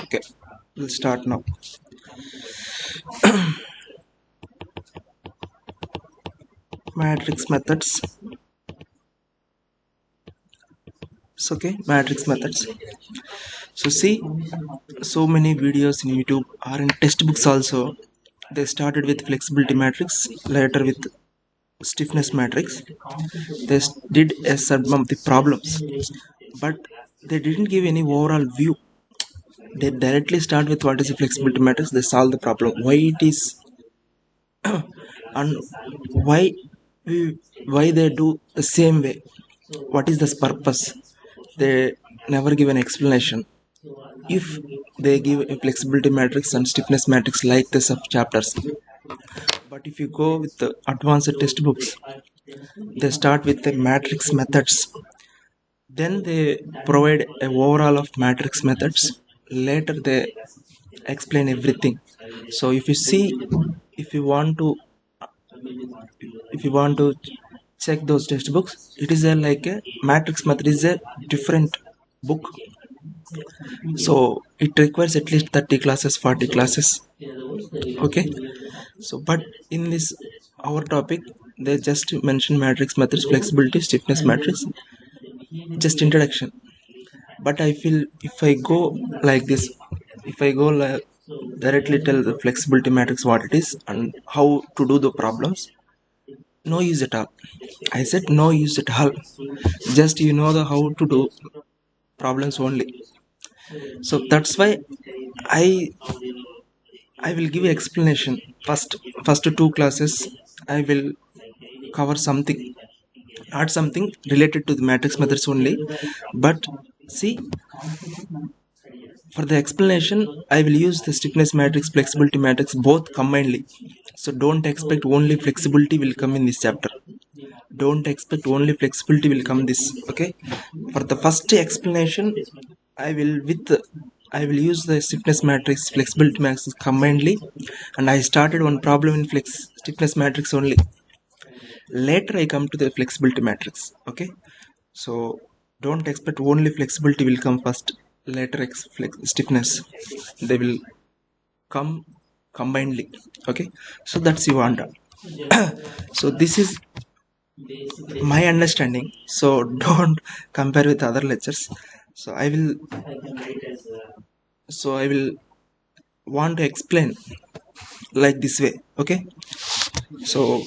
Okay, we'll start now. Matrix methods. It's okay, matrix methods. So see, so many videos in YouTube are in textbooks also. They started with flexibility matrix, later with stiffness matrix. They did a sum of the problems, but they didn't give any overall view. They directly start with what is a flexibility matrix. They solve the problem, why it is, and why we, why they do the same way, what is the purpose. They never give an explanation. If they give a flexibility matrix and stiffness matrix like the sub chapters, but if you go with the advanced textbooks, they start with the matrix methods, then they provide a overall of matrix methods, later they explain everything. So if you see, if you want to, if you want to check those textbooks, it is a like a matrix method is a different book. So it requires at least 30 classes, 40 classes. Okay, so but in this our topic, they just mention matrix methods, flexibility, stiffness matrix, just introduction. But I feel if I go like this, if I go like directly tell the flexibility matrix what it is and how to do the problems, no use at all. I said no use at all. Just you know the how to do problems only. So that's why i I will give explanation. First two classes I will cover something, not something related to the matrix methods only. But see, for the explanation, I will use the stiffness matrix, flexibility matrix both combinedly. So don't expect only flexibility will come in this chapter. Don't expect only flexibility will come this. Okay. For the first explanation, I will with I will use the stiffness matrix, flexibility matrix combinedly, and I started one problem in stiffness matrix only. Later I come to the flexibility matrix. Okay. So don't expect only flexibility will come first, later stiffness. They will come combinedly. Okay, so that's you want. So this is my understanding. So don't compare with other lectures. So I will want to explain like this way. Okay, so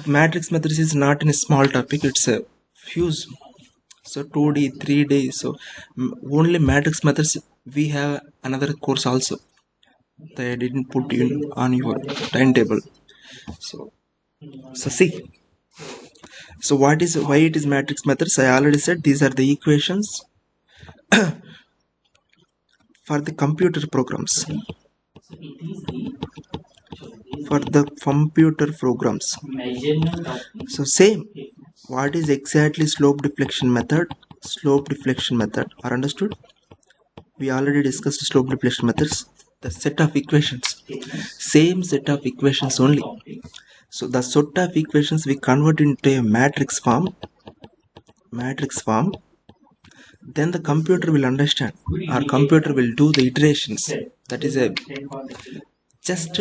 matrix methods is not in a small topic. It's a huge. So 2D 3D, so only matrix methods we have another course also. They didn't put in on your timetable. So see, so what is, why it is matrix methods? I already said these are the equations for the computer programs. For the computer programs, so same, what is exactly slope deflection method? Slope deflection method are understood. We already discussed slope deflection methods. The set of equations, same set of equations only. So the set of equations we convert into a matrix form. Then the computer will understand, our computer will do the iterations. That is a just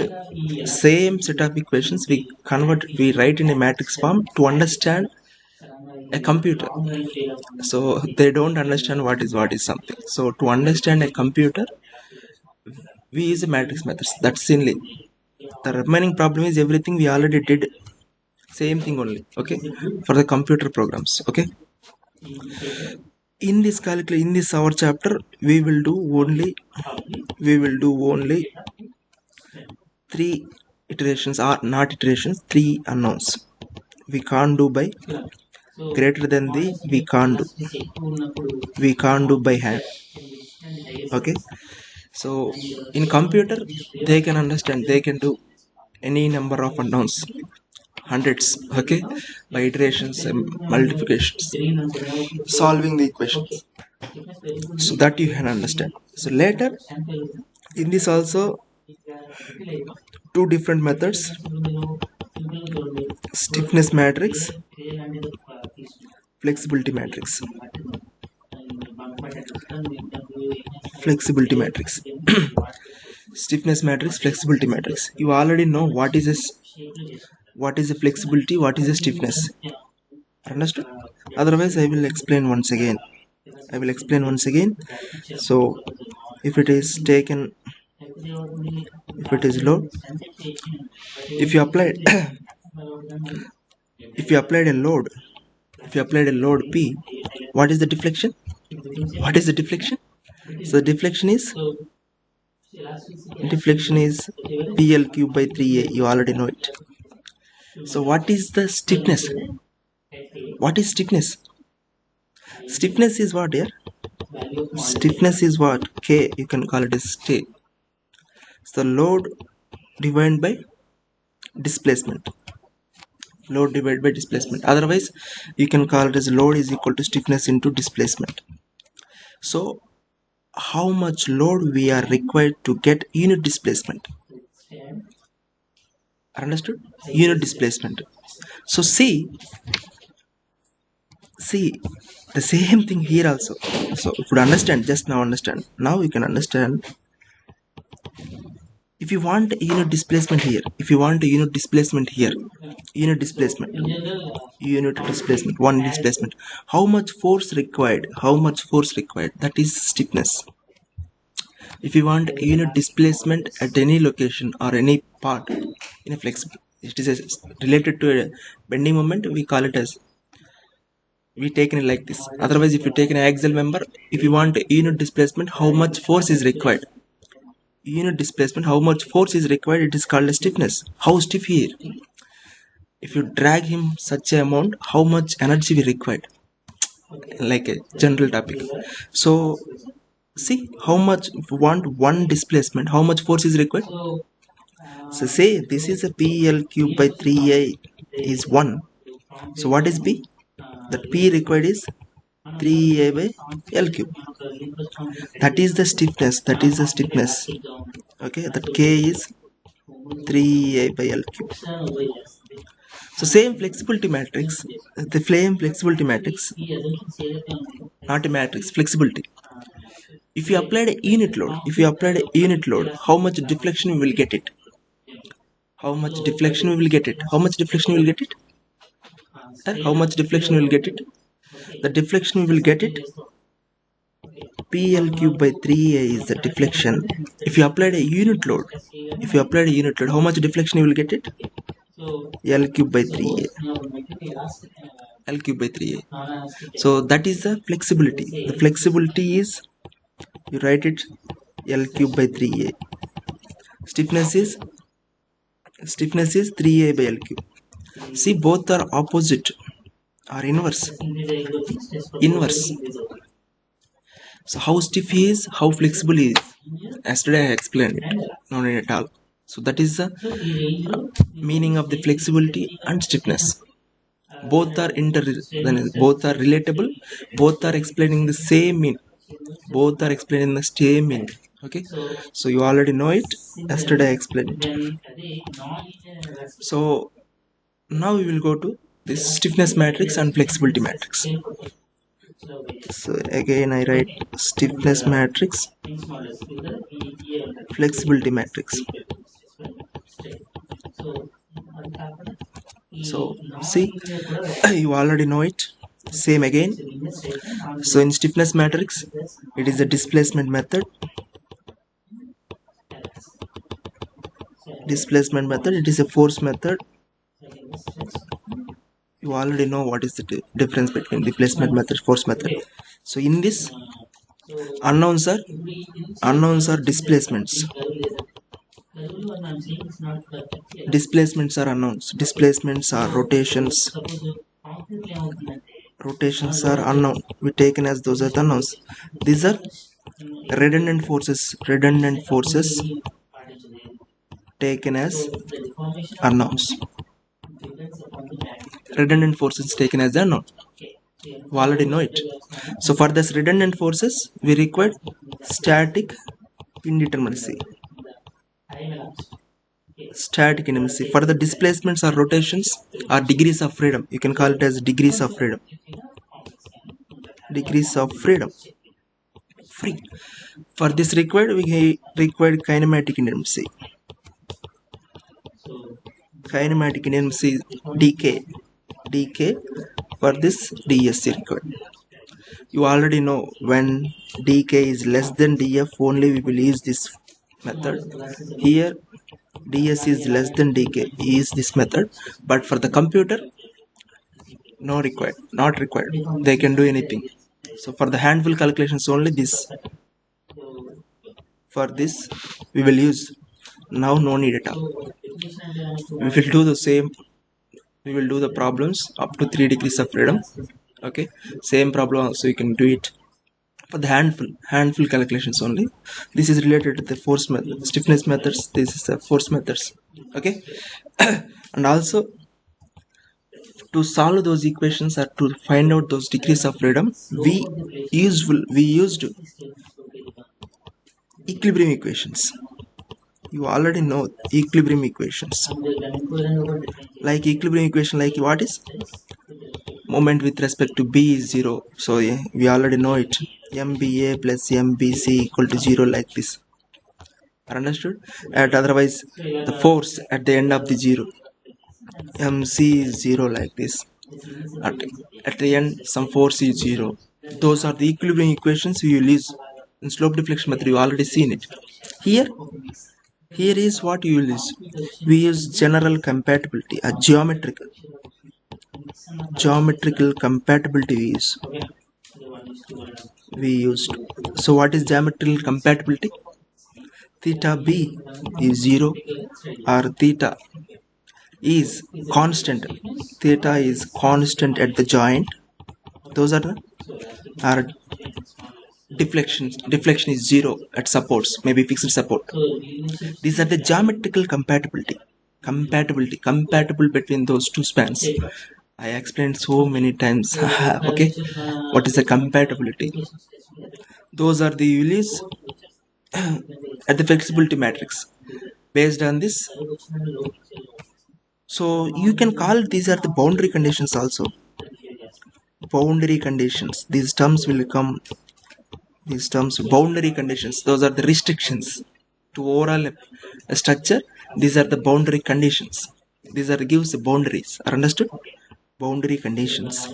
same set of equations we convert, we write in a matrix form to understand a computer. So they don't understand what is something. So to understand a computer, we use a matrix methods. That's simply the remaining problem is everything we already did, same thing only. Okay, for the computer programs. Okay, in this calculation, in this our chapter, we will do only three iterations, or not iterations, three unknowns. We can't do by greater than the, we can't do by hand. Okay, so in computer they can understand, they can do any number of unknowns, hundreds. Okay, by iterations and multiplications, solving the equations, so that you can understand. So later in this also, two different methods: stiffness matrix, flexibility matrix. flexibility matrix. Stiffness matrix, flexibility matrix. You already know what is this, what is the flexibility, what is the stiffness. Understood? Otherwise, I will explain once again. So, if it is taken, if it is load, if you applied, if you applied a load, P, what is the deflection? What is the deflection? So, deflection is PL cube by 3A. You already know it. So, what is the stiffness? What is stiffness? Stiffness is what here? Stiffness is what? K, you can call it as state. So load divided by displacement. Load divided by displacement. Otherwise, you can call it as load is equal to stiffness into displacement. So how much load we are required to get unit displacement? Understood? Unit displacement. So see the same thing here also. So if you understand, just now understand. Now you can understand. If you want a unit displacement here, unit displacement, one displacement, how much force required? That is stiffness. If you want a unit displacement at any location or any part in a flexible, it is related to a bending moment, we call it as, we taken it like this. Otherwise, if you take an axial member, if you want a unit displacement, how much force is required? Unit displacement, how much force is required, it is called as stiffness. How stiff here? If you drag him such a amount, how much energy we required? Like a general topic. So see how much, if you want one displacement, how much force is required? So say this is a PL cube by 3A is 1. So what is P? That P required is 3A by L cube. That is the stiffness. Okay, that K is 3A by L cube. So same flexibility matrix, not a matrix, flexibility. If you applied a unit load, how much deflection we will get it? How much deflection we will get it? The deflection we will get it, PL cube by 3A is the deflection. If you applied a unit load, how much deflection you will get it? L cube by 3A. So that is the flexibility. The flexibility is, you write it L cube by 3A. Stiffness is 3A by L cube. See, both are opposite or inverse. So how stiff he is, how flexible he is. Yesterday I explained it. No need at all. So that is the meaning of the flexibility and stiffness. Both are relatable. Both are explaining the same meaning. Okay. So you already know it. Yesterday I explained it. So now we will go to this stiffness matrix and flexibility matrix. So again I write stiffness matrix, flexibility matrix. So see, you already know it. Same again. So in stiffness matrix, it is a displacement method. It is a force method. You already know what is the difference between displacement method, force method. So in this, unknowns are displacements. Displacements are unknowns. Displacements are rotations. Rotations are unknown. We taken as those are the unknowns. These are redundant forces. Taken as unknowns. Redundant forces taken as unknown. We already know it. So for this redundant forces, we require static indeterminacy. For the displacements or rotations or degrees of freedom, you can call it as degrees of freedom. free. For this required, we required kinematic indeterminacy. Kinematic indeterminacy is dk for this dsc required. You already know when dk is less than df, only we will use this method. Here ds is less than dk, use this method. But for the computer, no required, not required, they can do anything. So for the handful calculations only this, for this we will use. Now no need at all, we will do the same, we will do the problems up to 3 degrees of freedom. Okay, same problem also you can do it for the handful calculations only. This is related to the force method, stiffness methods, this is the force methods. Okay. And also to solve those equations or to find out those degrees of freedom, we used equilibrium equations. You already know equilibrium equations. Like equilibrium equation, like what is moment with respect to b is 0. So yeah, we already know it. mba plus mbc equal to 0, like this. Understood? And otherwise the force at the end of the 0, mc is 0, like this. At the end some force is 0. Those are the equilibrium equations we will use in slope deflection method. You already seen it. Here is what you will use. We use general compatibility, a geometrical compatibility we used. So what is geometrical compatibility? Theta b is 0 or theta is constant. Theta is constant at the joint. Those are our deflection is 0 at supports, maybe fixed support. These are the geometrical compatible between those two spans. I explained so many times. Okay, what is the compatibility? Those are the values at the flexibility matrix based on this. So you can call these are the boundary conditions also. Boundary conditions, these terms will come, these terms boundary conditions, those are the restrictions to overall structure. These are the boundary conditions, these are gives the boundaries. Are understood? Boundary conditions,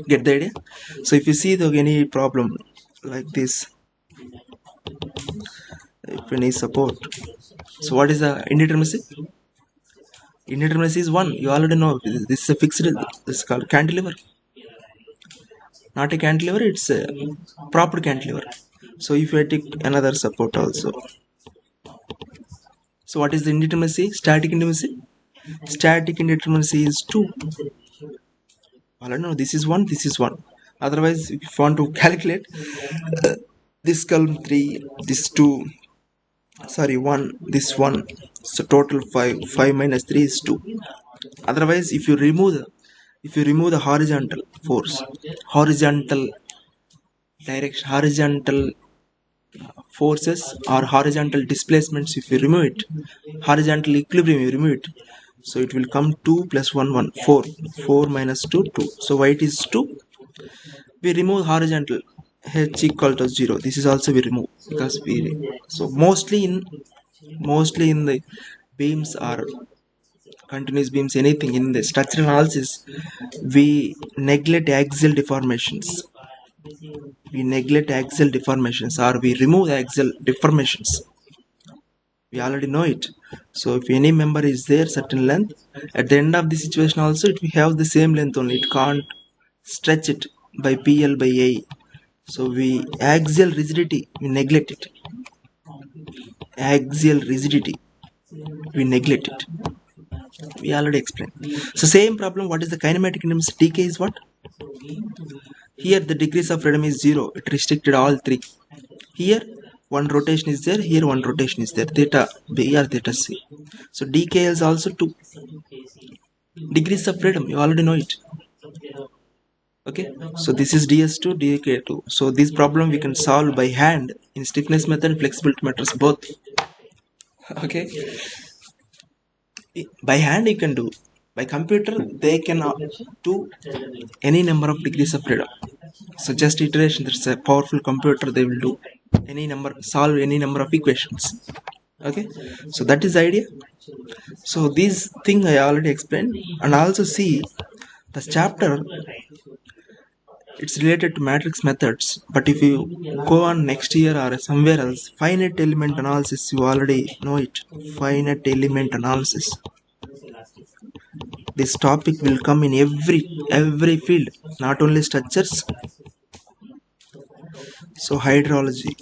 get the idea? So if you see the any problem like this, if any support, so what is the indeterminacy? Indeterminacy is 1, you already know. This is a fixed, this is called cantilever, not a cantilever, it's a proper cantilever. So if I take another support also, so what is the indeterminacy? Static indeterminacy. Static indeterminacy is 2. I don't know, this is 1, this is 1. Otherwise if you want to calculate, this column 3, this 2, sorry 1, this 1, so total 5 minus 3 is 2. Otherwise if you remove the horizontal force, horizontal direction, horizontal forces or horizontal displacements, if you remove it, horizontal equilibrium you remove it, so it will come 2 plus 1 1, 4 minus 2 2. So why it is 2? We remove horizontal, h equal to 0. This is also we remove because we, so mostly in the beams or continuous beams, anything in the structural analysis, we neglect axial deformations. We neglect axial deformations or we remove the axial deformations. We already know it. So if any member is there certain length, at the end of the situation also it will have the same length only, it can't stretch it by PL by A. So we axial rigidity we neglect it. Axial rigidity we neglect it. We already explained. So same problem, what is the kinematic indeterminacy? Dk is what? Here the degrees of freedom is 0, it restricted all 3. Here one rotation is there, here one rotation is there, theta b or theta c. So dk is also 2. Degrees of freedom, you already know it. Okay, so this is ds2 dk2. So this problem we can solve by hand in stiffness method and flexibility methods both. Okay, by hand you can do, By computer, they can do any number of degrees of freedom. So just iteration, there's a powerful computer, they will do any number, solve any number of equations. Okay, so that is the idea. So this thing I already explained. And also see this chapter, it's related to matrix methods, but if you go on next year or somewhere else, finite element analysis, you already know it. Finite element analysis, this topic will come in every field, not only structures. So hydrology,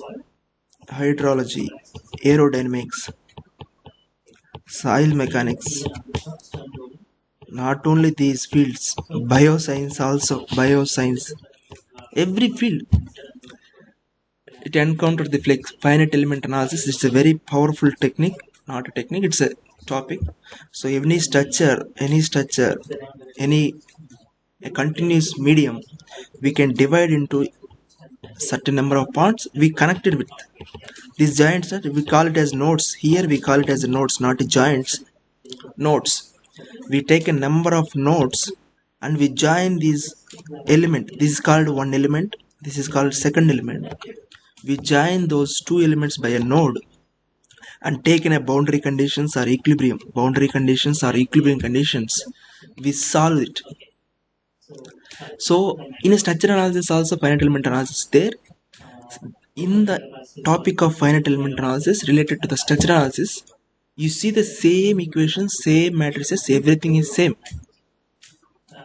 aerodynamics, soil mechanics, not only these fields, bioscience also, bioscience, every field it encounters the finite element analysis. It's a very powerful technique, not a technique, it's a topic. So any structure, any a continuous medium, we can divide into certain number of parts we connected with these giants. We call it as nodes. Here we call it as nodes, not giants, nodes. We take a number of nodes and we join these element. This is called one element, this is called second element. We join those two elements by a node and take in a boundary conditions or equilibrium conditions, we solve it. So in a structure analysis also, finite element analysis there. In the topic of finite element analysis related to the structure analysis, you see the same equations, same matrices, everything is same.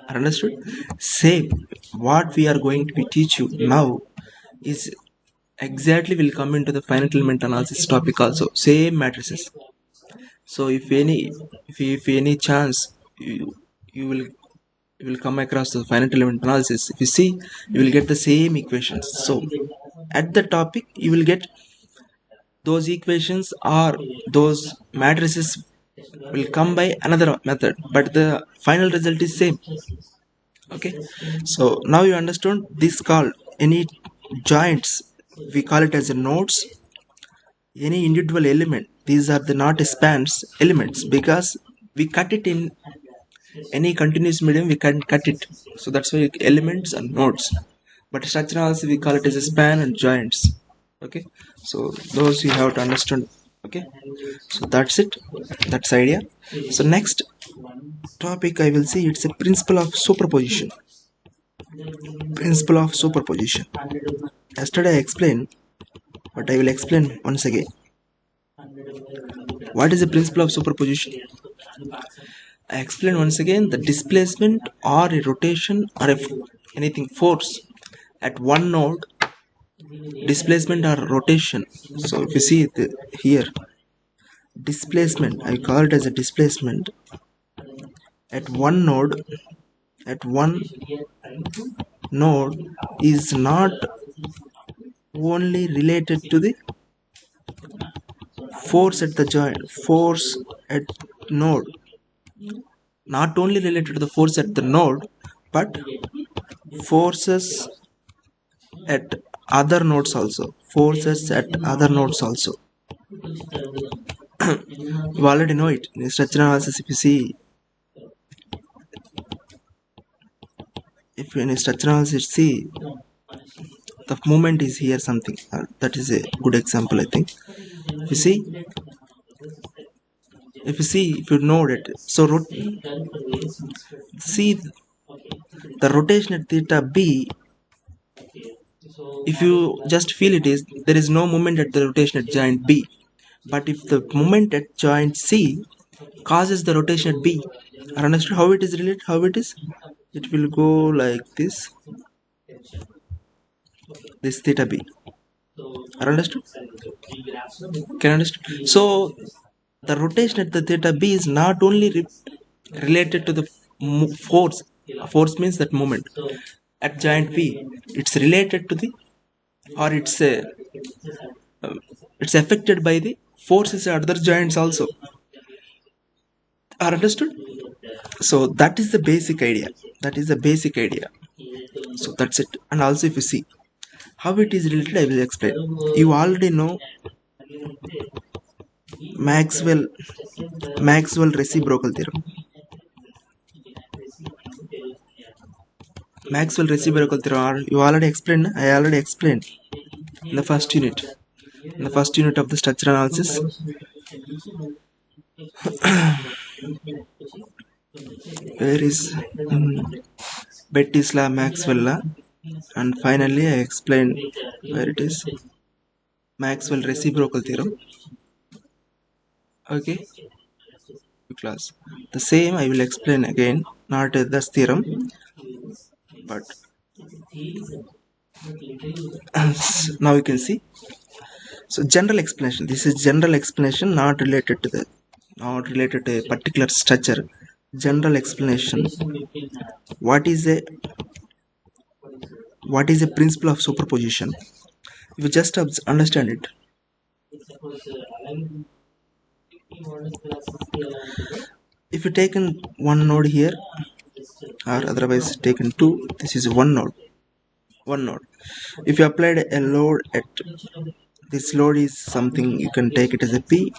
Understood? Same. What we are going to be teach you now is exactly will come into the finite element analysis topic also, same matrices. So if any chance you will come across the finite element analysis, if you see, you will get the same equations. So at the topic you will get those equations or those matrices will come by another method, but the final result is same. Okay, so now you understand this called any joints, we call it as a nodes. Any individual element, these are the not spans elements, because we cut it in any continuous medium, we can cut it. So that's why elements and nodes. But structure analysis we call it as a span and joints. Okay, so those you have to understand. Okay, so that's it, that's the idea. So next topic I will see, it's a principle of superposition. Principle of superposition, yesterday I explained, but I will explain once again. What is the principle of superposition? I explain once again, the displacement or a rotation or anything force at one node, displacement or rotation. So if you see here, displacement, I call it as a displacement at one node, is not only related to the force at the joint, force at node, not only related to the force at the node, but forces at other nodes also, you already know it in structure analysis. If you see, if in structure analysis see, the moment is here something, that is a good example I think. If you see, if you know it, so see the rotation at theta b, if you just feel it is, there is no moment at the rotation at joint b, but if the moment at joint c causes the rotation at b, I understood how it is related, how it is, it will go like this theta b. I understood, can understand. So the rotation at the theta b is not only related to the force means that moment at joint b, it's related to the, or it's affected by the forces at other joints also. Are understood? So that is the basic idea, so that's it. And also if you see how it is related, I will explain. You already know maxwell reciprocal theorem. Maxwell reciprocal theorem. You already explained. I already explained in the first unit. In the first unit of the structure analysis. Where is Betty's law, Maxwell law, and finally I explained where it is. Maxwell reciprocal theorem. Okay. Class. The same I will explain again, not the theorem, but now you can see. So general explanation. This is general explanation, not related to a particular structure. General explanation. What is a principle of superposition? You just understand it. If you taken one node here, or otherwise taken two, this is one node. If you applied a load at this load is something, you can take it as a P.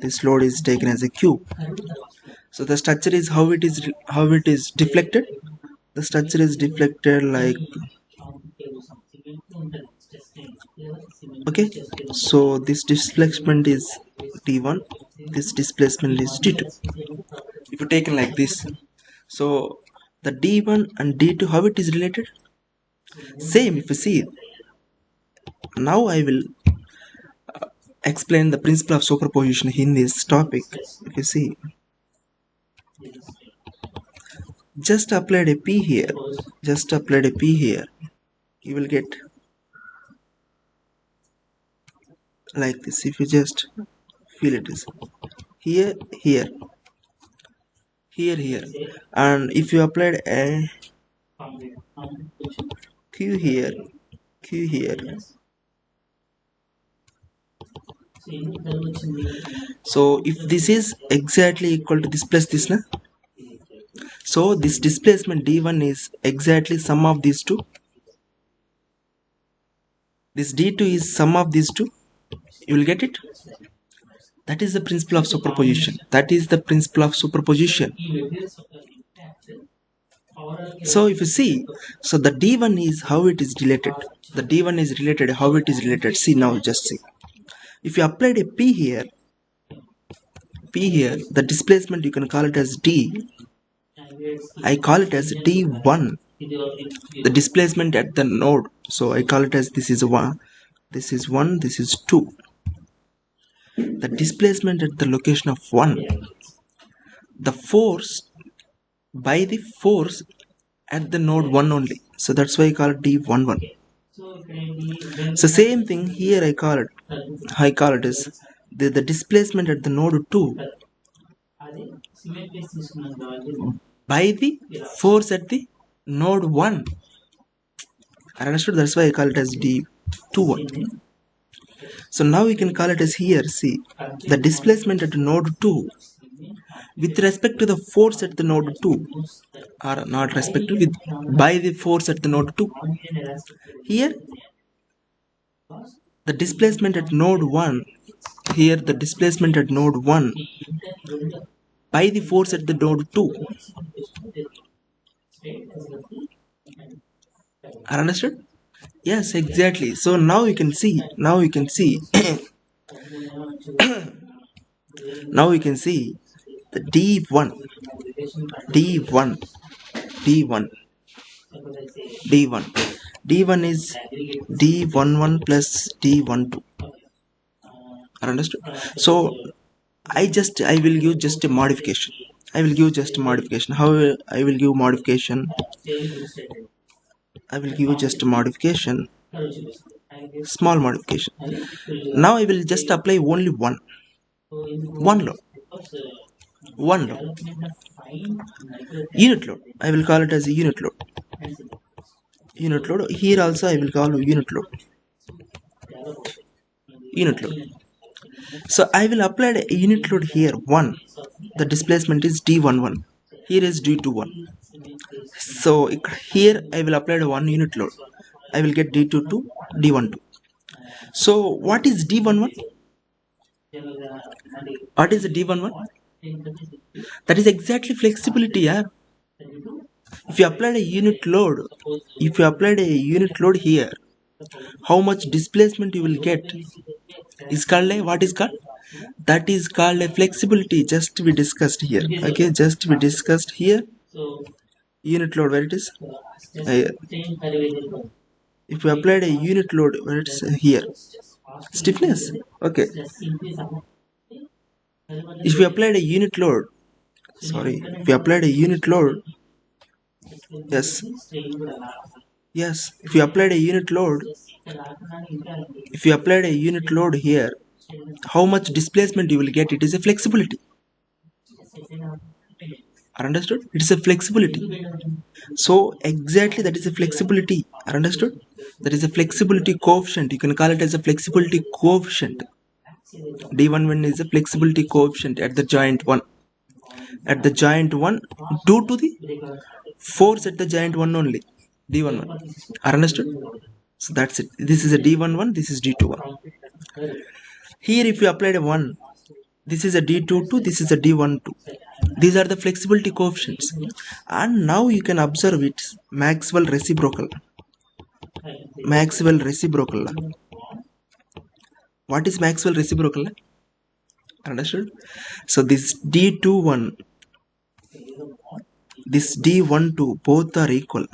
This load is taken as a Q. So the structure is how it is deflected. The structure is deflected like, okay. So this displacement is D1. This displacement is D2. If you taken like this, so the D1 and D2, how it is related? Same. If you see, now I will explain the principle of superposition in this topic. If you see, just applied a P here, you will get like this. If you just feel it is here, and if you applied a Q here, so if this is exactly equal to this plus this, na? So this displacement D1 is exactly sum of these two. This D2 is sum of these two. You will get it. That is the principle of superposition. So if you see, so the D1 is how it is related. How it is related. See now, just see. If you applied a P here, the displacement you can call it as D. I call it as D1. The displacement at the node. So I call it as this is 1, this is 1, this is 2. The displacement at the location of 1. The force by the force at the node 1 only. So that's why I call it D11. So same thing here I call it as the displacement at the node 2 by the force at the node 1. I understood. That's why I call it as D21. So now we can call it as here. See, the displacement at node 2 with respect to the force at the node 2, or not respective, with by the force at the node 2. Here the displacement at node 1. Here the displacement at node 1 by the force at the node 2. Are understood? Yes, exactly. So now you can see now you can see the D1 is D11 plus D12. Are understood? So I will use just a modification. How I will give modification? I will give just a modification, small modification. Now I will just apply only one load. Unit load. I will call it as a unit load. Here also I will call unit load. So I will apply a unit load here 1. The displacement is D11. Here is D21. So here I will apply one unit load. I will get D22, D12. So what is D11? What is the D11? That is exactly flexibility. Yeah? If you applied a unit load, if you applied a unit load here, how much displacement you will get is called a, what is called, that is called a flexibility, just we discussed here. Okay, just we discussed here. Unit load, where it is, if we applied a unit load, where it's here, stiffness. Okay, if we applied a unit load, sorry, if we applied a unit load, yes, yes, if you applied a unit load, if you applied a unit load here, how much displacement you will get, it is a flexibility. Are understood? It is a flexibility. So exactly, that is a flexibility. Are understood? That is a flexibility coefficient, you can call it as a flexibility coefficient. D11 is a flexibility coefficient at the joint 1, at the joint 1, due to the force at the joint 1 only, D11. Are understood? So that's it, this is a D11, this is D21. Here if you applied a 1, this is a D22, this is a D12. These are the flexibility coefficients. And now you can observe it, Maxwell reciprocal. Maxwell reciprocal. What is Maxwell reciprocal? Understood? So this D21, this D12, both are equal.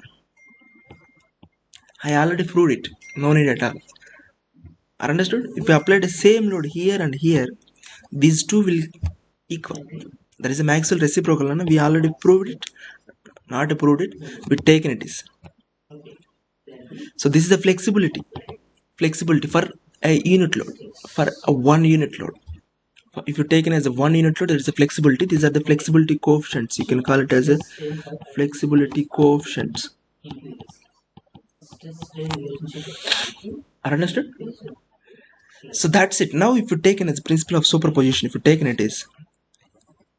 I already proved it, no need at all. Are understood? If you apply the same load here and here, these two will equal. That is a Maxwell reciprocal. No? We already proved it, not proved it, we taken it is. So this is the flexibility. Flexibility for a unit load, for a 1 unit load. If you taken as a 1 unit load, there is a flexibility. These are the flexibility coefficients. You can call it as a flexibility coefficients. Are understood? So that's it. Now if you taken as a principle of superposition, if you taken it is,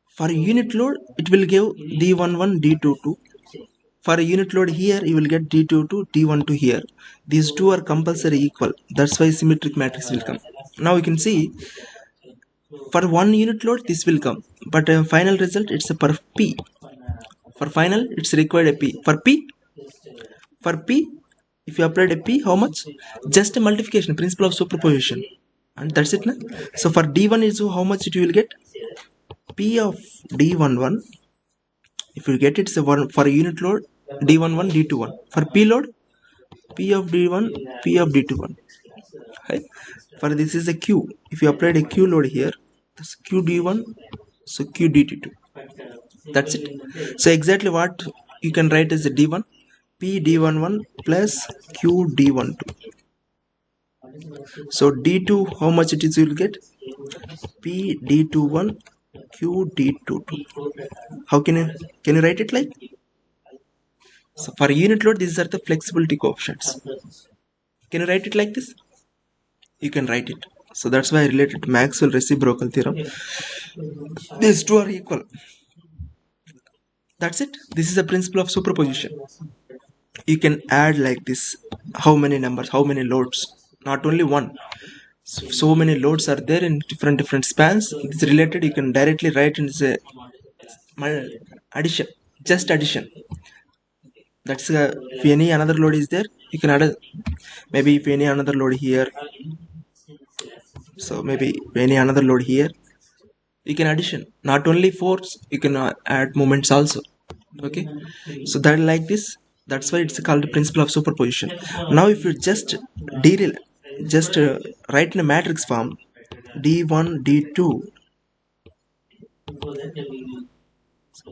for a unit load it will give D11, D22. For a unit load here you will get D22, D12 here. These two are compulsory equal. That's why symmetric matrix will come. Now you can see, for 1 unit load this will come, but final result it's a per P. For final it's required a P. For P, if you applied a P, how much? Just a multiplication, principle of superposition, and that's it. Na? So for D1 is how much it you will get? P of D11. If you get it, it's a 1 for a unit load, D11, D21. For P load, P of D1, P of D21. Right? For this is a Q. If you applied a Q load here, that's Q D1, so Q D22. That's it. So exactly what you can write as a D1, P D11 plus Q D12. So D2, how much it is you will get? P D21, Q D22. How can you write it like? So for unit load, these are the flexibility coefficients. Can you write it like this? You can write it. So that's why I related to Maxwell reciprocal theorem. These two are equal. That's it. This is a principle of superposition. You can add like this, how many numbers, how many loads, not only one. So many loads are there in different spans. It's related, you can directly write in say addition, just addition. That's if any another load is there, you can add maybe if any another load here, so maybe any another load here, you can addition, not only force, you can add moments also. Okay, so that like this, that's why it's called the principle of superposition. Now if you just write in a matrix form, D1, D2,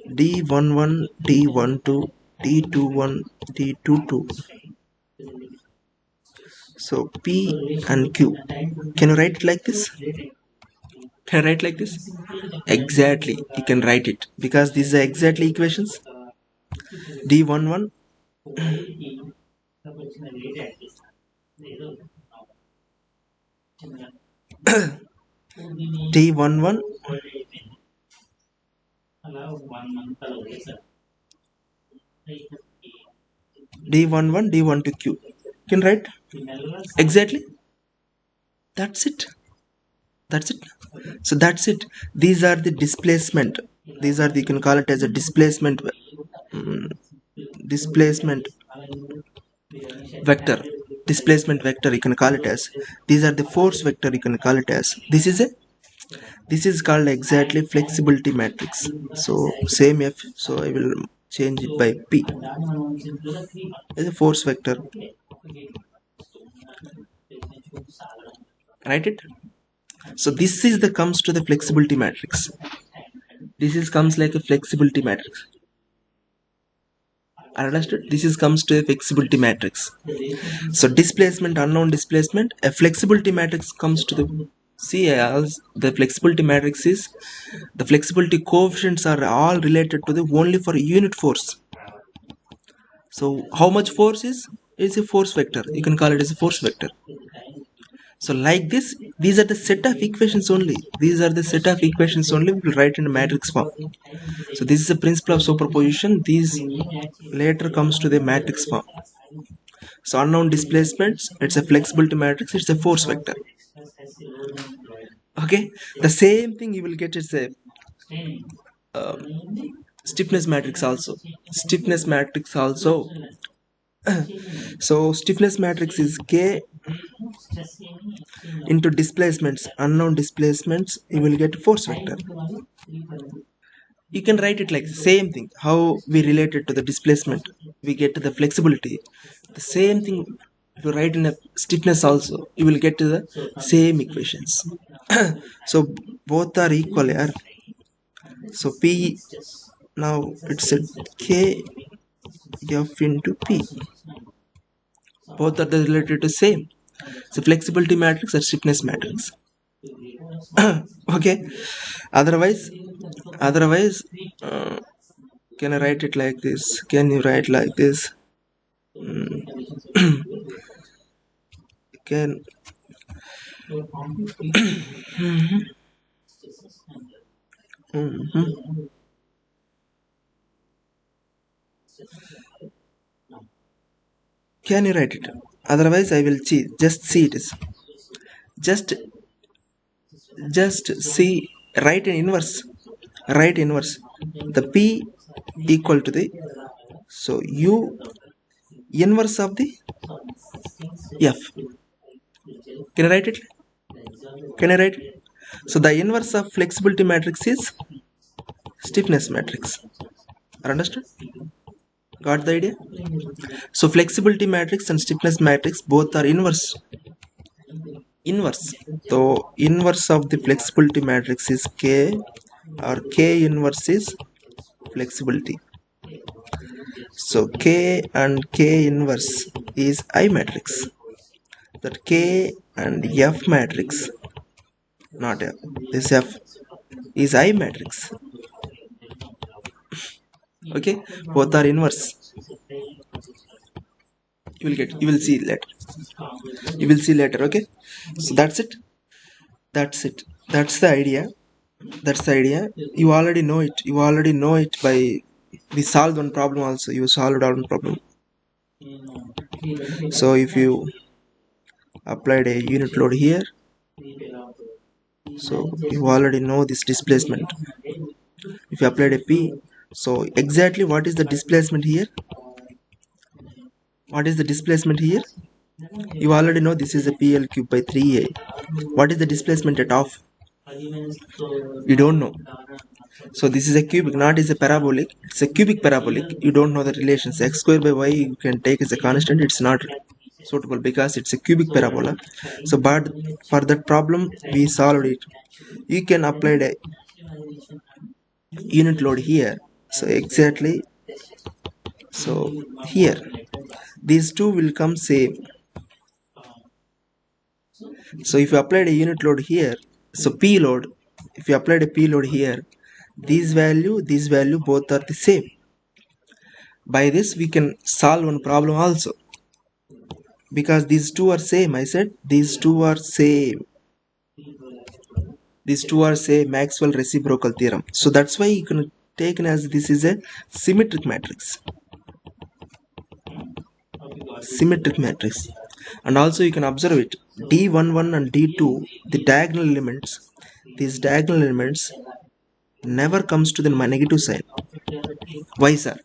D11, D12, D21, D22. So P and Q. Can you write it like this? Can I write like this? Exactly, you can write it because these are exactly equations. D11, D11, D11, D12 Q. Can write exactly. That's it. That's it. So that's it. These are the displacement. These are the, you can call it as a displacement displacement vector. Displacement vector you can call it as. These are the force vector you can call it as. This is called exactly flexibility matrix. So same F, so I will change it by P as a force vector. Write it. So this is the comes to the flexibility matrix. This is comes like a flexibility matrix. Understood? This is comes to a flexibility matrix. So displacement, unknown displacement, a flexibility matrix comes to the, see as the flexibility matrix is, the flexibility coefficients are all related to the only for unit force. So how much force is? It's a force vector. You can call it as a force vector. So like this, these are the set of equations only. These are the set of equations only we will write in a matrix form. So this is the principle of superposition. These later comes to the matrix form. So unknown displacements, it's a flexibility matrix, it's a force vector. Okay, the same thing you will get is a stiffness matrix also. Stiffness matrix also. So stiffness matrix is K into displacements, unknown displacements, you will get force vector. You can write it like the same thing. How we relate it to the displacement, we get to the flexibility. The same thing if you write in a stiffness also, you will get to the same equations. So both are equal here. So P, now it's a K F into P. Both are the related to same. So flexibility matrix or stiffness matrix. Okay. Otherwise, can I write it like this? Can you write like this? Can can you write it? Otherwise, I will see. Just see it is. Just see. Write an inverse. Write inverse. The P equal to the, so U inverse of the F. Can I write it? Can I write it? So the inverse of flexibility matrix is stiffness matrix. Understood? Got the idea? So flexibility matrix and stiffness matrix both are inverse. Inverse. So inverse of the flexibility matrix is K, or K inverse is flexibility. So K and K inverse is I matrix. That K and F matrix, not F, this F is I matrix. Okay, both are inverse. You will see later. You will see later. Okay, so that's it. That's it. That's the idea. That's the idea. You already know it. You already know it by, we solved one problem also. You solved one problem. So if you applied a unit load here, so you already know this displacement. If you applied a P, so exactly what is the displacement here? What is the displacement here? You already know this is a PL cube by 3A. What is the displacement at off? You don't know. So this is a cubic, not is a parabolic. It's a cubic parabolic. You don't know the relations. X square by y you can take as a constant. It's not suitable because it's a cubic parabola. So but for that problem we solved it. You can apply a unit load here. So exactly, so here these two will come same. So if you applied a unit load here, so P load, if you applied a P load here, this value both are the same. By this we can solve one problem also, because these two are same. I said these two are same. These two are same, Maxwell reciprocal theorem. So that's why you can take as this is a symmetric matrix. Symmetric matrix. And also you can observe it, D11 and D2, the diagonal elements, these diagonal elements never comes to the negative sign. Why, sir?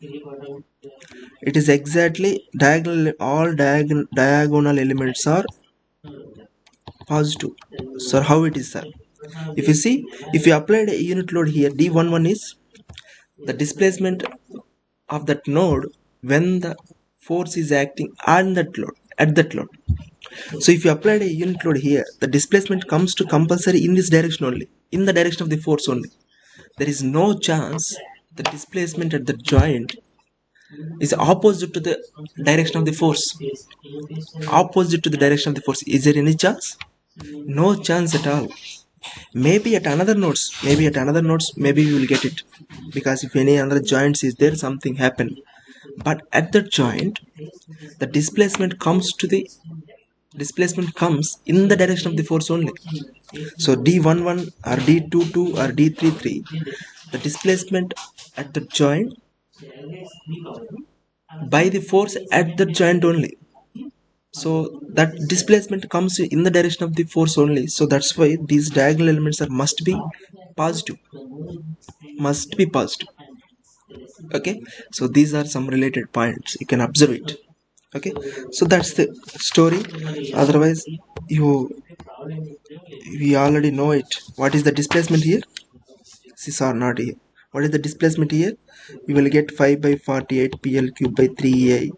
It is exactly diagonal, all diagonal elements are positive. So how it is, sir? If you see, if you applied a unit load here, D11 is the displacement of that node when the force is acting on that load, at that load. So if you applied a unit load here, the displacement comes to compulsory in this direction only, in the direction of the force only. There is no chance the displacement at the joint is opposite to the direction of the force. Opposite to the direction of the force. Is there any chance? No chance at all. Maybe at another nodes, maybe we will get it. Because if any other joints is there, something happen. But at that joint, the displacement comes in the direction of the force only. So D11 or D22 or D33, the displacement at the joint by the force at the joint only. So that displacement comes in the direction of the force only. So that's why these diagonal elements are must be positive. Must be positive. Okay, so these are some related points. You can observe it. Okay, so that's the story. Otherwise, we already know it. What is the displacement here? This are not here. What is the displacement here? You will get 5 by 48 PL cube by 3A.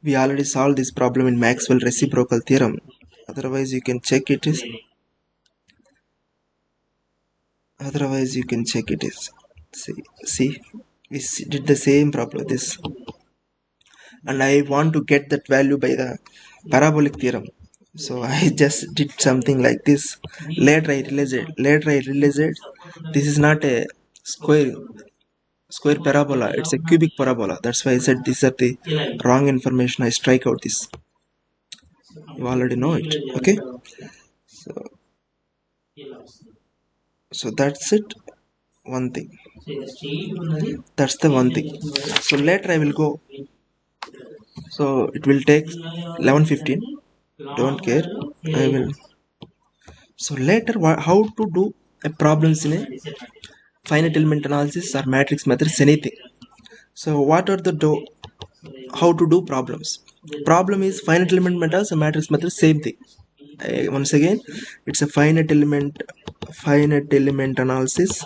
We already solved this problem in Maxwell reciprocal theorem. Otherwise you can check it is. See, we did the same problem this, and I want to get that value by the parabolic theorem. So I just did something like this. Later I realized this is not a square parabola, it's a cubic parabola. That's why I said these are the wrong information. I strike out this. You already know it. Okay, so that's it. One thing, that's the one thing. So later I will go, so it will take 11:15. Don't care, I will. So later how to do a problems in a finite element analysis or matrix methods, anything. So what are the how to do problems? Problem is finite element methods and matrix methods, same thing. Once again, it's a finite element analysis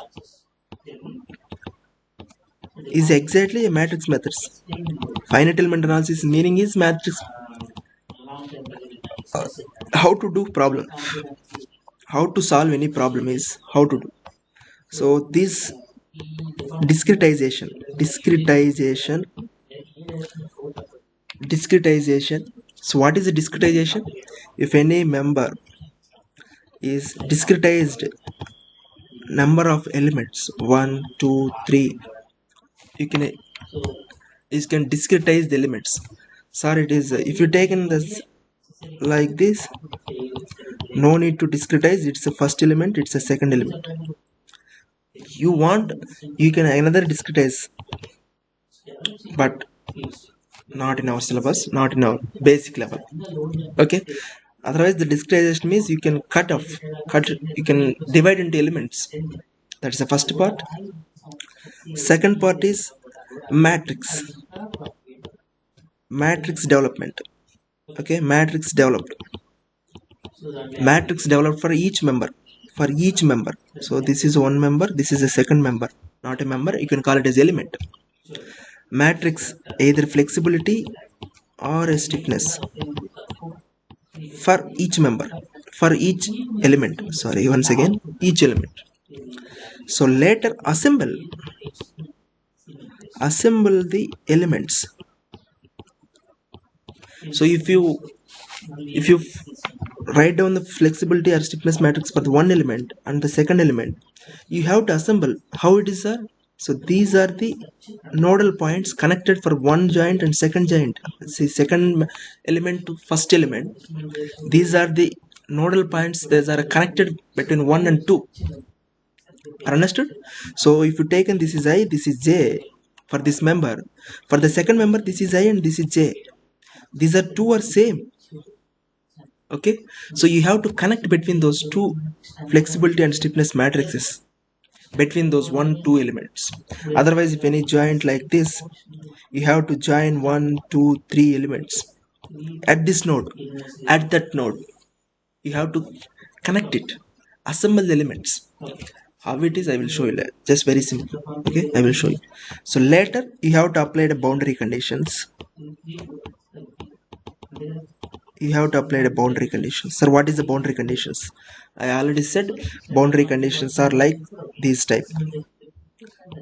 is exactly a matrix methods. Finite element analysis meaning is matrix. How to do problem, how to solve any problem is how to do. So this discretization. So what is the discretization? If any member is discretized number of elements 1 2 3, you can discretize the elements. Sir, it is if you taken this like this, no need to discretize. It's a first element, it's a second element. You want, you can another discretize, but not in our syllabus, not in our basic level. Okay, otherwise the discretization means you can you can divide into elements. That's the first part. Second part is matrix development. Okay, matrix developed for each member. So this is one member, this is a second member, not a member, you can call it as element. Matrix either flexibility or a stiffness for each member, for each element, once again, each element. So later assemble the elements. So if you write down the flexibility or stiffness matrix for the one element and the second element, you have to assemble how it is, sir. So these are the nodal points connected for one joint and second joint. See, second element to first element, these are the nodal points. These are connected between 1 and 2. Understood? So if you taken this is I, this is J for this member. For the second member, this is I and this is J. These are two are same. Okay, so you have to connect between those two flexibility and stiffness matrices. between those one two elements. Otherwise, if any joint like this, you have to join one two three elements at this node, at that node. You have to connect it, assemble the elements. How it is, I will show you later. Just very simple. Okay, I will show you. So later you have to apply the boundary conditions. You have to apply the boundary conditions. Sir, what is the boundary conditions? I already said boundary conditions are like this type.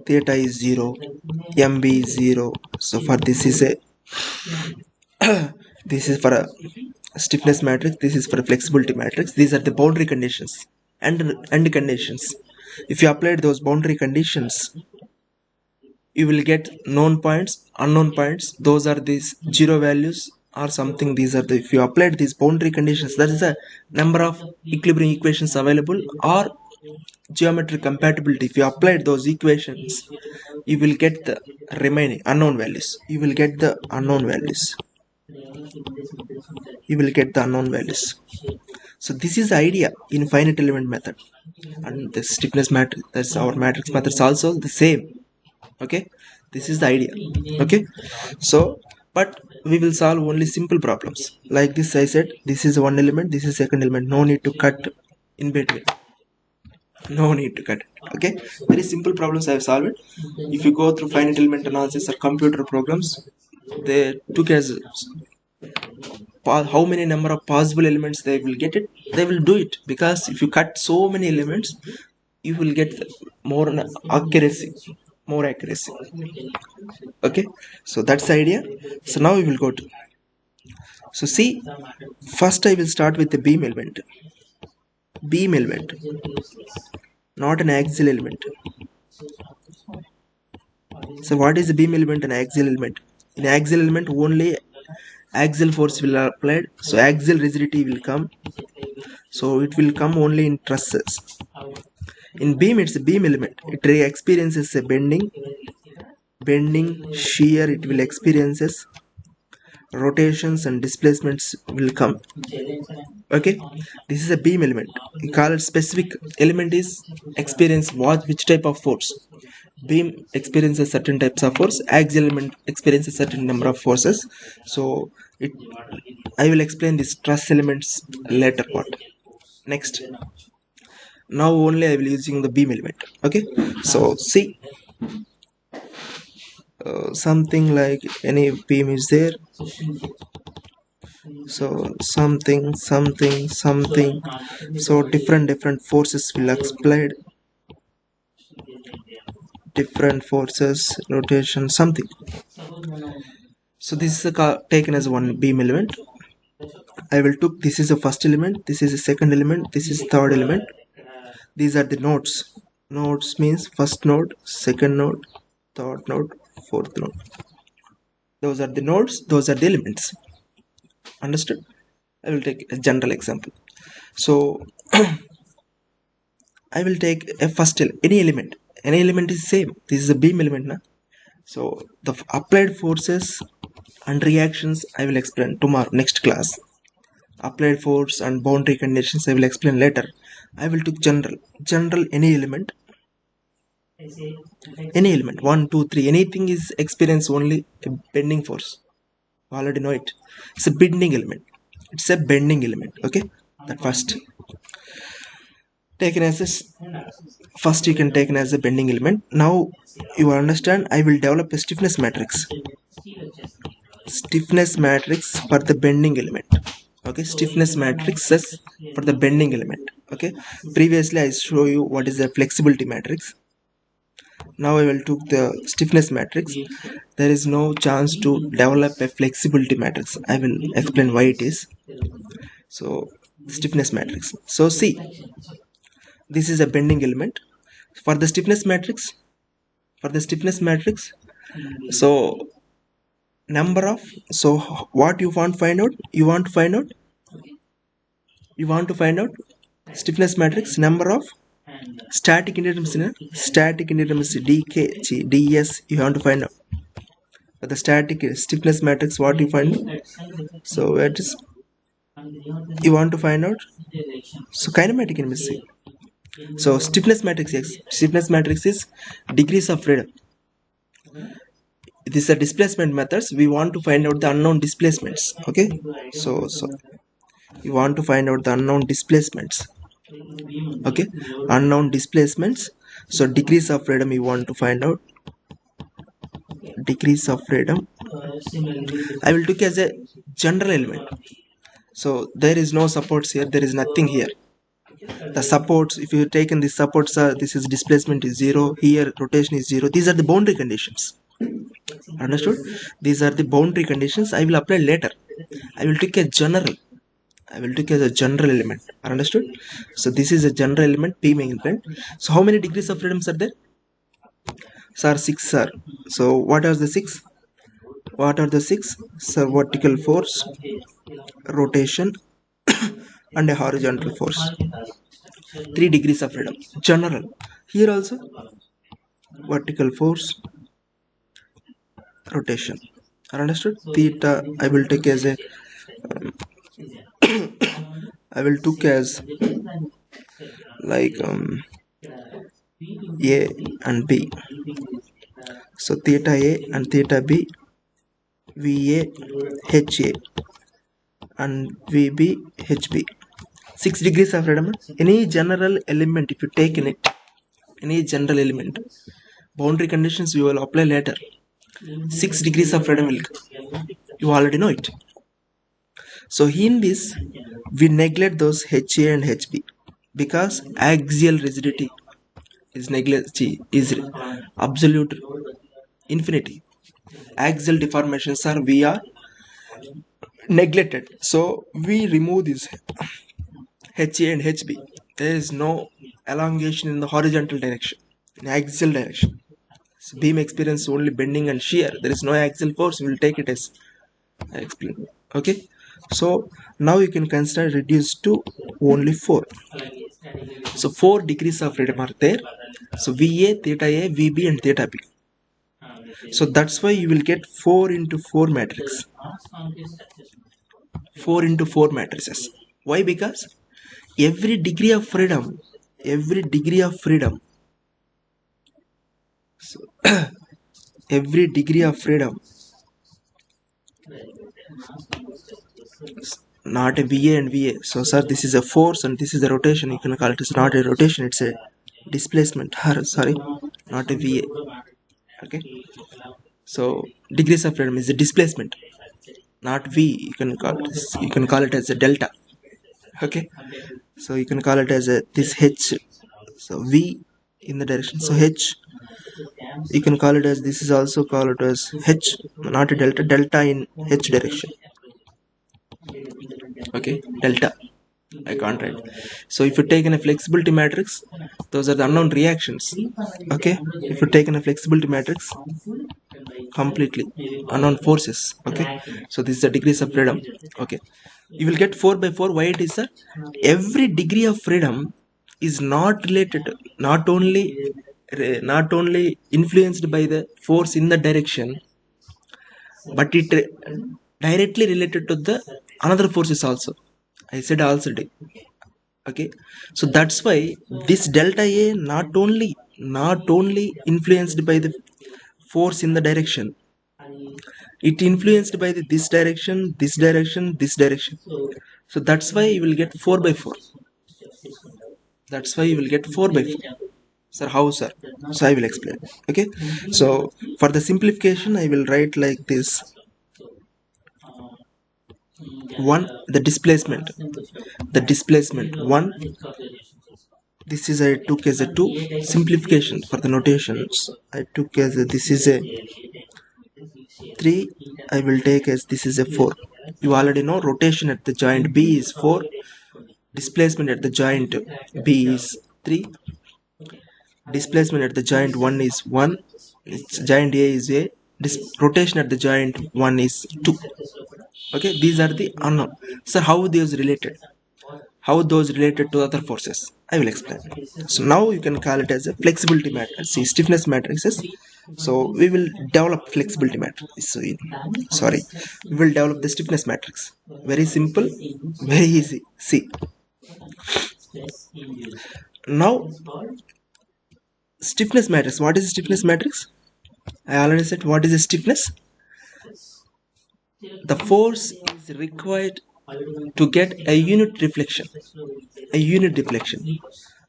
Theta is 0, mb is 0. So for this is a this is for a stiffness matrix, this is for a flexibility matrix. These are the boundary conditions and conditions. If you apply those boundary conditions, you will get known points, unknown points. Those are these zero values or something. These are the, if you applied these boundary conditions, that is the number of equilibrium equations available or geometric compatibility. If you applied those equations, you will get the remaining unknown values. You will get the unknown values. You will get the unknown values. So this is the idea in finite element method. And the stiffness matrix, that's our matrix method, is also the same. Okay, this is the idea. Okay, so but we will solve only simple problems like this. I said this is one element, this is second element. No need to cut in between. No need to cut it. Okay, very simple problems I have solved it. If you go through finite element analysis or computer programs, they took as how many number of possible elements they will get it. They will do it, because if you cut so many elements, you will get more accuracy. More accuracy. Okay, so that's the idea. So now we will go to, so see, first I will start with the beam element. Beam element, not an axial element. So what is the beam element and axial element? In axial element only axial force will applied, so axial rigidity will come, so it will come only in trusses. In beam, it's a beam element. It experiences a bending, shear. It will experiences rotations and displacements will come. Okay, this is a beam element. You call it specific element is experience which type of force. Beam experiences certain types of force. Axial element experiences certain number of forces. So it, I will explain these truss elements later part. Next, now only I will using the beam element. Okay, so see, something like any beam is there, so something, so different forces will applied, different forces, rotation, something. So this is taken as one beam element. I will took, this is the first element, this is the second element, this is third element. These are the nodes. Nodes means first node, second node, third node, fourth node. Those are the nodes, those are the elements. Understood? I will take a general example. So I will take a first any element. Any element is same. This is a beam element, na? So the applied forces and reactions I will explain tomorrow, next class. Applied force and boundary conditions I will explain later. I will take general any element, any element 1 2 3, anything is experience only a bending force. You already know it. It's a bending element. It's a bending element. Okay, that first taken as this. First you can take it as a bending element. Now you understand, I will develop a stiffness matrix. Stiffness matrix for the bending element. Okay, stiffness matrices for the bending element. Okay, previously I show you what is the flexibility matrix. Now I will take the stiffness matrix. There is no chance to develop a flexibility matrix. I will explain why it is. So stiffness matrix. So see, this is a bending element. For the stiffness matrix, so number of, so what you want to find out, you want to find out stiffness matrix, number of static indeterminacy dk ds, you want to find out. For the static stiffness matrix, what you find out? So it is, you want to find out, so kinematic indeterminacy. So stiffness matrix is degrees of freedom. These are displacement methods. We want to find out the unknown displacements. Okay, so we want to find out the unknown displacements. Okay, unknown displacements. So degrees of freedom we want to find out. Degrees of freedom I will take as a general element. So there is no supports here, there is nothing here. The supports, if you take in the supports are, this is displacement is 0, here rotation is 0. These are the boundary conditions. Understood? These are the boundary conditions I will apply later. I will take a general. I will take as a general element. Understood? So this is a general element, P main element. So how many degrees of freedoms are there? Sir, 6 sir. So what are the 6? What are the 6? So vertical force, rotation, and a horizontal force. 3 degrees of freedom. General. Here also vertical force, rotation. Understood? Theta I will take as a I will took as like A and B. So theta A and theta B, VA, HA and VB, HB. 6 degrees of freedom. Any general element, if you take in it, any general element, boundary conditions we will apply later. 6 degrees of freedom will come. You already know it. So in this, we neglect those HA and HB because axial rigidity is absolute infinity. Axial deformations are we are neglected. So we remove this HA and HB. There is no elongation in the horizontal direction, in axial direction. So beam experience only bending and shear. There is no axial force. We will take it as I explained. Okay. So now you can consider reduced to only 4. So 4 degrees of freedom are there. So VA, theta A, VB and theta B. So that's why you will get 4 into 4 matrix. 4 into 4 matrices. Why? Because every degree of freedom, so every degree of freedom, not a VA and VA. So sir, this is a force and this is a rotation. You can call it. It's not a rotation, it's a displacement. Sorry, not a VA. Okay. So degrees of freedom is a displacement, not V. You can call it as a delta. Okay. So you can call it as a this H. So V in the direction. So H. You can call it as this is also called as H, not a delta. Delta in H direction. Okay, delta. I can't write. So if you take in a flexibility matrix, those are the unknown reactions. Okay, if you take in a flexibility matrix, completely unknown forces. Okay, so this is the degrees of freedom. Okay, you will get 4 by 4. Why it is that every degree of freedom is not related, not only influenced by the force in the direction, but it directly related to the another forces also. I said also. Okay, so that's why this delta A not only influenced by the force in the direction, it influenced by this direction, this direction, this direction. So that's why you will get 4 by 4. That's why you will get 4 by 4. Sir, how sir? So I will explain. Okay, so for the simplification I will write like this. 1, the displacement 1, this is I took as a 2. Simplification for the notations I took as a, this is a 3. I will take as this is a 4. You already know rotation at the joint B is 4, displacement at the joint B is 3, displacement at the joint 1 is 1, its joint A is A, rotation at the joint 1 is 2. Okay, these are the unknown. So how those related? How those related to other forces? I will explain. So now you can call it as a flexibility matrix. See, stiffness matrices. So we will develop flexibility matrix. So we will develop the stiffness matrix. Very simple, very easy. See, Now, stiffness matrix. What is stiffness matrix? I already said what is a stiffness. The force is required to get a unit reflection. A unit deflection.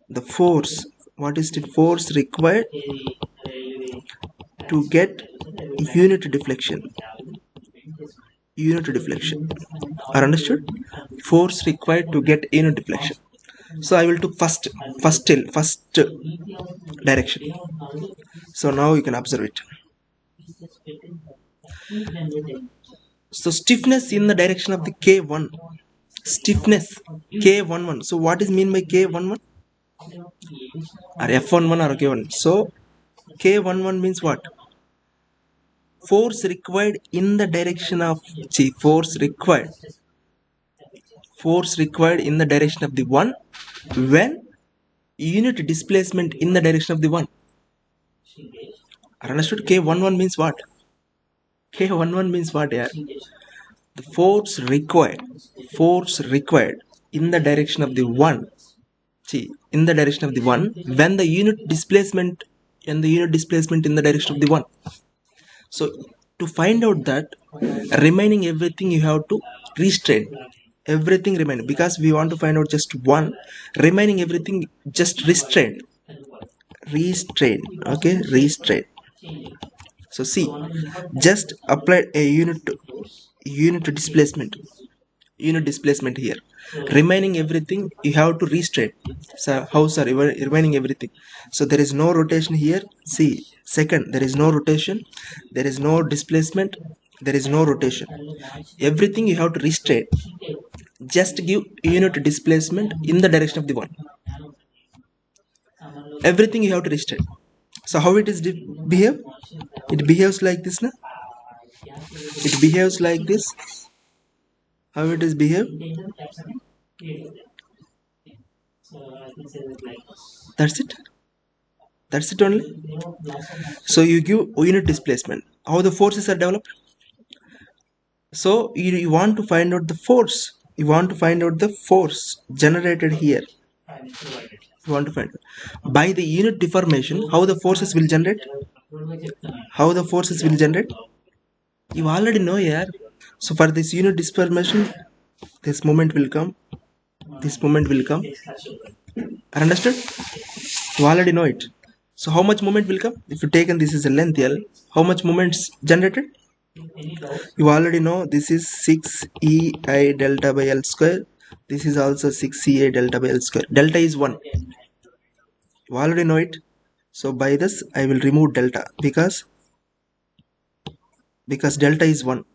The force. What is the force required to get unit deflection? Unit deflection. Are understood? Force required to get unit deflection. So I will took first direction. So now you can observe it. So stiffness in the direction of the K1. Stiffness K11. So what is mean by K11? Or F11 or K1? So K11 means what? Force required in the direction of force required in the direction of the one when unit displacement in the direction of the one. Are understood? K11 means what? K11 means what? Yeah. The force required in the direction of the one. See, in the direction of the one when the unit displacement in the direction of the one. So to find out that remaining everything you have to restrain everything remaining because we want to find out just one remaining everything just restrain. Okay, restrain. So see, just apply a unit displacement here. Remaining everything you have to restrain. So how, sorry, remaining everything. So there is no rotation here. See, second, there is no rotation, there is no displacement, there is no rotation. Everything you have to restrain. Just give unit displacement in the direction of the one. Everything you have to restrain. So how it is behave? It behaves like this, na? It behaves like this. How it is behave? That's it. That's it only. So you give unit displacement. How the forces are developed? So you want to find out the force. You want to find out the force generated here. You want to find out. By the unit deformation, how the forces will generate? How the forces will generate? You already know, yeah. So for this unit deformation, this moment will come. This moment will come. Understood? You already know it. So how much moment will come? If you taken this is a length L, how much moments generated? You already know this is 6ei delta by L square. This is also 6ei delta by L square. Delta is 1. You already know it. So by this I will remove delta because delta is 1.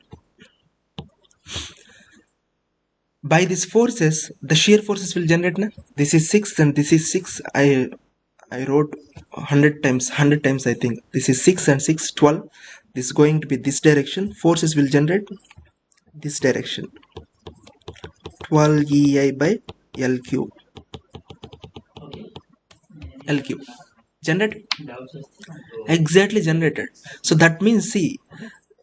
By these forces, the shear forces will generate. Na? This is 6 and this is 6. I wrote 100 times I think. This is 6 and 6, 12. This is going to be this direction. Forces will generate this direction. 12 EI by L cube. L cube. Generated? Exactly generated. So that means, see,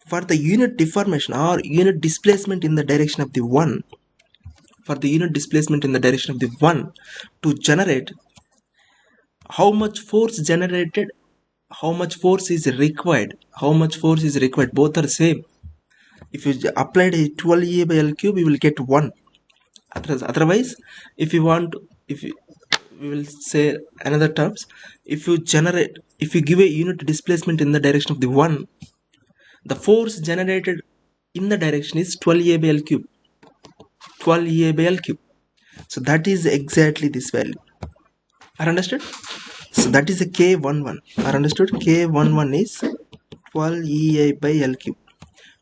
for the unit deformation or unit displacement in the direction of the one, for the unit displacement in the direction of the one to generate, how much force generated, how much force is required, both are same. If you applied a 12 by L cube, you will get 1. Otherwise, if you want, we will say another terms, if you give a unit displacement in the direction of the one, the force generated in the direction is 12 by L cube. 12 by L cube. So that is exactly this value. Are understood? So that is a K11. Are understood? K11 is 12 EI by L cube.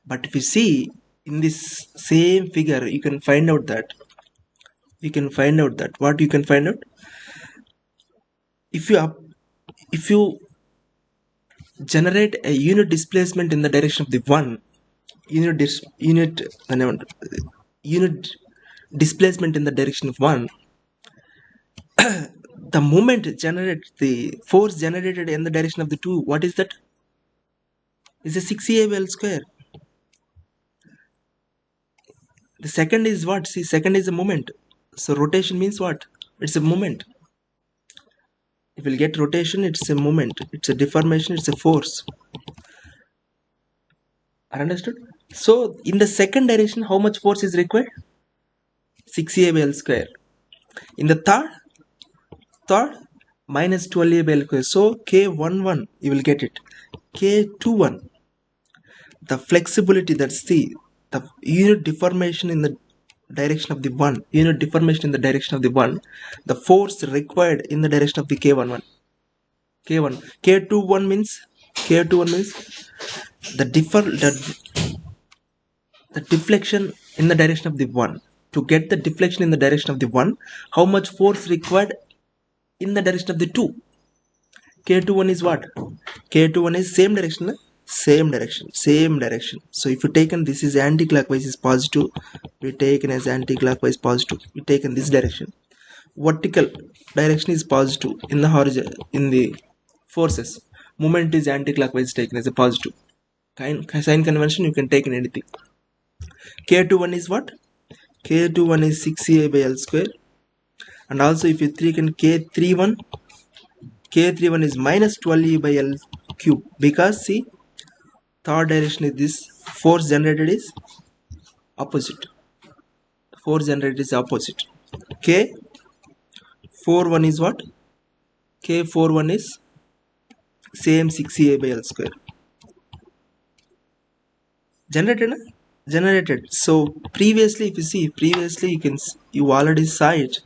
But if you see in this same figure, you can find out that. What you can find out? If you generate a unit displacement in the direction of the one, unit displacement in the direction of one, the the force generated in the direction of the two, what is that? Is a 6a by L square. The second is what? See, second is a moment. So rotation means what? It's a moment. If you get rotation, it's a moment. It's a deformation, it's a force. Understood? So in the second direction, how much force is required? 6a by L square. In the third minus 12a by L square. So K11, you will get it. K21, the flexibility, that's the unit deformation in the direction of the 1, unit deformation in the direction of the 1, the force required in the direction of the K11. K21 means the the deflection in the direction of the 1. To get the deflection in the direction of the 1, how much force required in the direction of the 2? K21 is what? K21 is same direction, same direction. So if you taken this is anti-clockwise is positive, we taken as anti-clockwise positive, we taken this direction. Vertical direction is positive in the horizon, in the forces. Moment is anti-clockwise taken as a positive. Sign convention, you can take in anything. K21 is what? K21 is 6a by L square. And also if you take in K31 is minus 12e by L cube, because see, third direction is this, force generated is opposite. K41 is what? K41 is same 6a by L square. Generated. So previously, if you see, you already saw it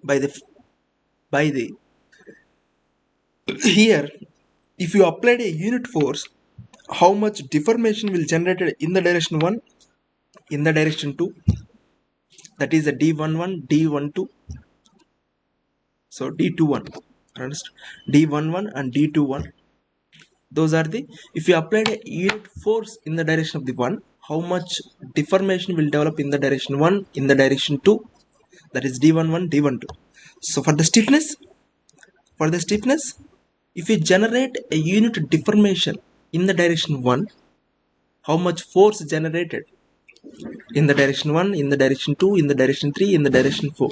by the here. If you applied a unit force, how much deformation will generated in the direction 1, in the direction 2, that is a D11, D12, so D21, understand? D11 and D21, those are the, if you applied a unit force in the direction of the 1, how much deformation will develop in the direction 1, in the direction 2, that is D11, D12. So for the stiffness, if you generate a unit deformation in the direction 1, how much force generated in the direction 1, in the direction 2, in the direction 3, in the direction 4.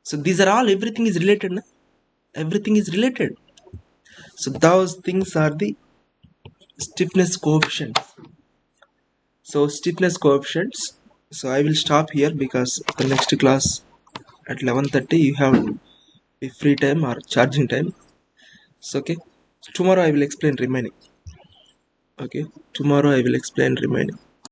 So these are all, everything is related. Everything is related. So those things are the stiffness coefficients. So stiffness coefficients. So I will stop here because the next class at 11:30 you have a free time or charging time. So okay, tomorrow I will explain remaining. Okay, tomorrow I will explain remaining.